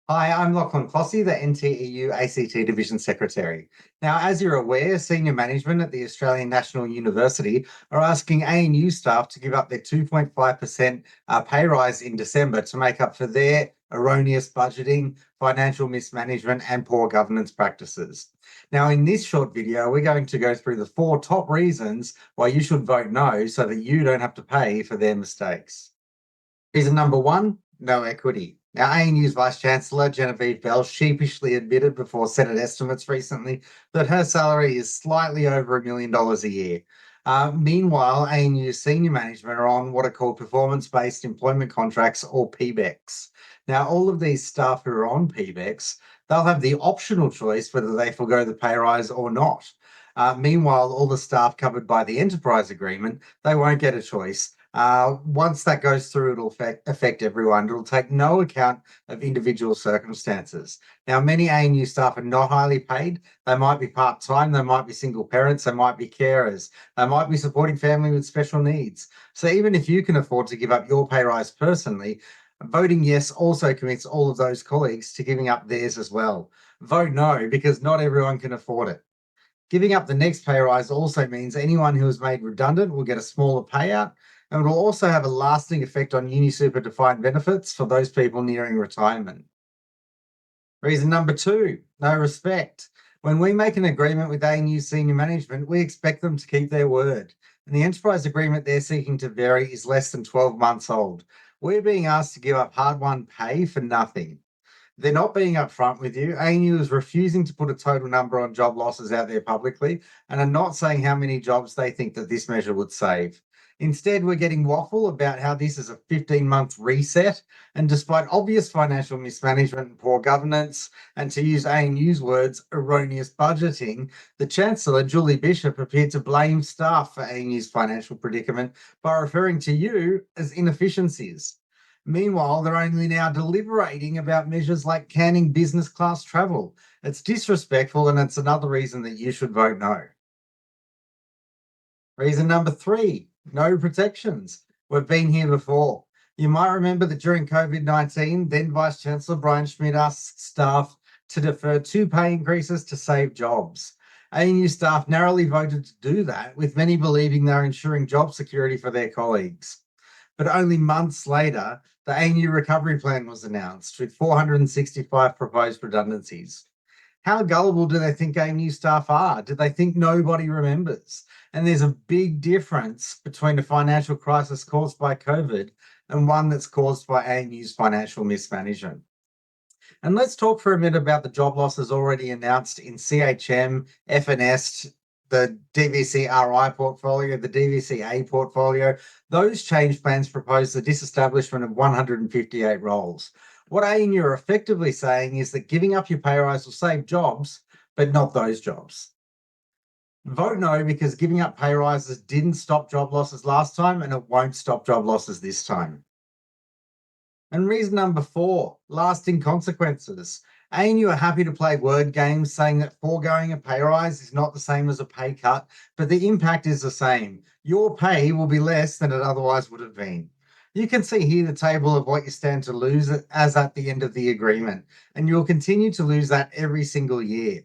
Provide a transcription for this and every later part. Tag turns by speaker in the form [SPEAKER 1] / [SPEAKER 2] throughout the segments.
[SPEAKER 1] Hi, I'm Lachlan Clossy, the NTEU ACT Division Secretary. Now, as you're aware, senior management at the Australian National University are asking ANU staff to give up their 2.5% pay rise in December to make up for their erroneous budgeting, financial mismanagement, and poor governance practices. Now, in this short video, we're going to go through the 4 top reasons why you should vote no so that you don't have to pay for their mistakes. Reason number 1, no equity. Now, ANU's Vice Chancellor, Genevieve Bell, sheepishly admitted before Senate estimates recently that her salary is slightly over $1 million a year. Meanwhile, ANU's senior management are on what are called performance-based employment contracts, or PBECs. Now, all of these staff who are on PBECs, they'll have the optional choice whether they forego the pay rise or not. Meanwhile, all the staff covered by the enterprise agreement, they won't get a choice. Once that goes through, it'll affect everyone. It'll take no account of individual circumstances. Now, many ANU staff are not highly paid. They might be part-time, they might be single parents, they might be carers, they might be supporting family with special needs. So even if you can afford to give up your pay rise personally, voting yes also commits all of those colleagues to giving up theirs as well. Vote no, because not everyone can afford it. Giving up the next pay rise also means anyone who is made redundant will get a smaller payout, and it will also have a lasting effect on UniSuper defined benefits for those people nearing retirement. Reason number 2, no respect. When we make an agreement with ANU senior management, we expect them to keep their word. And the enterprise agreement they're seeking to vary is less than 12 months old. We're being asked to give up hard-won pay for nothing. They're not being upfront with you. ANU is refusing to put a total number on job losses out there publicly and are not saying how many jobs they think that this measure would save. Instead, we're getting waffle about how this is a 15-month reset. And despite obvious financial mismanagement and poor governance, and to use ANU's words, erroneous budgeting, the Chancellor, Julie Bishop, appeared to blame staff for ANU's financial predicament by referring to you as inefficiencies. Meanwhile, they're only now deliberating about measures like canning business class travel. It's disrespectful, and it's another reason that you should vote no. Reason number 3, no protections. We've been here before. You might remember that during COVID-19, then Vice Chancellor Brian Schmidt asked staff to defer 2 pay increases to save jobs. ANU staff narrowly voted to do that, with many believing they're ensuring job security for their colleagues. But only months later, the ANU recovery plan was announced with 465 proposed redundancies. How gullible do they think ANU staff are? Do they think nobody remembers? And there's a big difference between a financial crisis caused by COVID and one that's caused by ANU's financial mismanagement. And let's talk for a minute about the job losses already announced in CHM, FNS, the DVCRI portfolio, the DVCA portfolio. Those change plans propose the disestablishment of 158 roles. What ANU are effectively saying is that giving up your pay rise will save jobs, but not those jobs. Vote no, because giving up pay rises didn't stop job losses last time, and it won't stop job losses this time. And reason number 4, lasting consequences. ANU are happy to play word games saying that foregoing a pay rise is not the same as a pay cut, but the impact is the same. Your pay will be less than it otherwise would have been. You can see here the table of what you stand to lose as at the end of the agreement, and you'll continue to lose that every single year.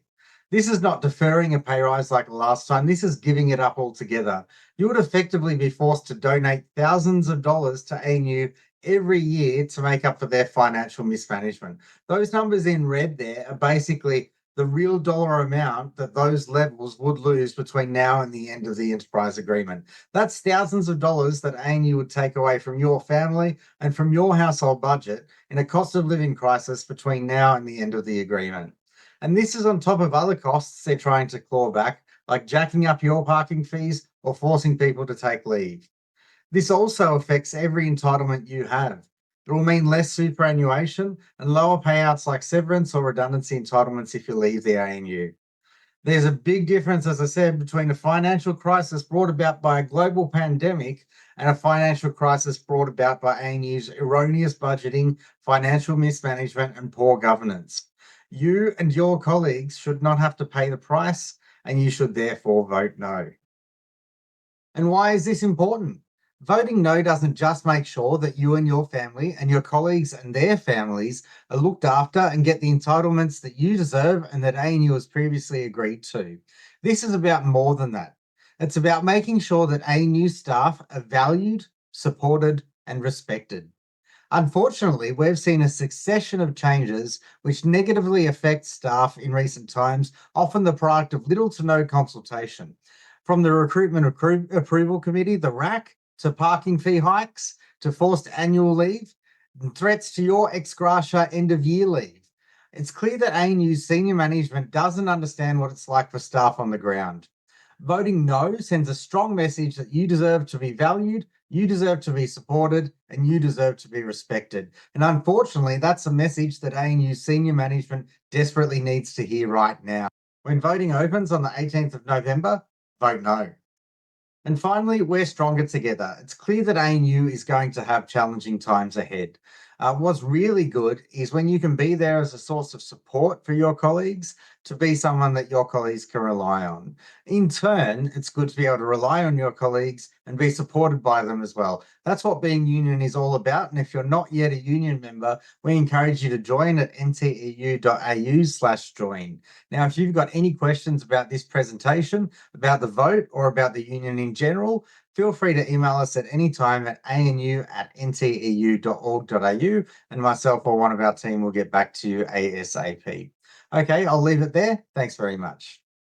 [SPEAKER 1] This is not deferring a pay rise like last time, this is giving it up altogether. You would effectively be forced to donate thousands of dollars to ANU every year to make up for their financial mismanagement. Those numbers in red there are basically the real dollar amount that those levels would lose between now and the end of the enterprise agreement. That's thousands of dollars that ANU would take away from your family and from your household budget in a cost of living crisis between now and the end of the agreement. And this is on top of other costs they're trying to claw back, like jacking up your parking fees or forcing people to take leave. This also affects every entitlement you have. It will mean less superannuation and lower payouts like severance or redundancy entitlements if you leave the ANU. There's a big difference, as I said, between a financial crisis brought about by a global pandemic and a financial crisis brought about by ANU's erroneous budgeting, financial mismanagement, and poor governance. You and your colleagues should not have to pay the price, and you should therefore vote no. And why is this important? Voting no doesn't just make sure that you and your family and your colleagues and their families are looked after and get the entitlements that you deserve and that ANU has previously agreed to. This is about more than that. It's about making sure that ANU staff are valued, supported, and respected. Unfortunately, we've seen a succession of changes which negatively affect staff in recent times, often the product of little to no consultation. From the Recruitment Approval Committee, the RAC, to parking fee hikes, to forced annual leave, and threats to your ex gratia end of year leave. It's clear that ANU's senior management doesn't understand what it's like for staff on the ground. Voting no sends a strong message that you deserve to be valued, you deserve to be supported, and you deserve to be respected. And unfortunately, that's a message that ANU senior management desperately needs to hear right now. When voting opens on the 18th of November, vote no. And finally, we're stronger together. It's clear that ANU is going to have challenging times ahead. What's really good is when you can be there as a source of support for your colleagues, to be someone that your colleagues can rely on. In turn, it's good to be able to rely on your colleagues and be supported by them as well. That's what being union is all about. And if you're not yet a union member, we encourage you to join at nteu.au/join. Now, if you've got any questions about this presentation, about the vote, or about the union in general, feel free to email us at any time at anu@nteu.org.au, and myself or one of our team will get back to you ASAP. Okay, I'll leave it there. Thanks very much.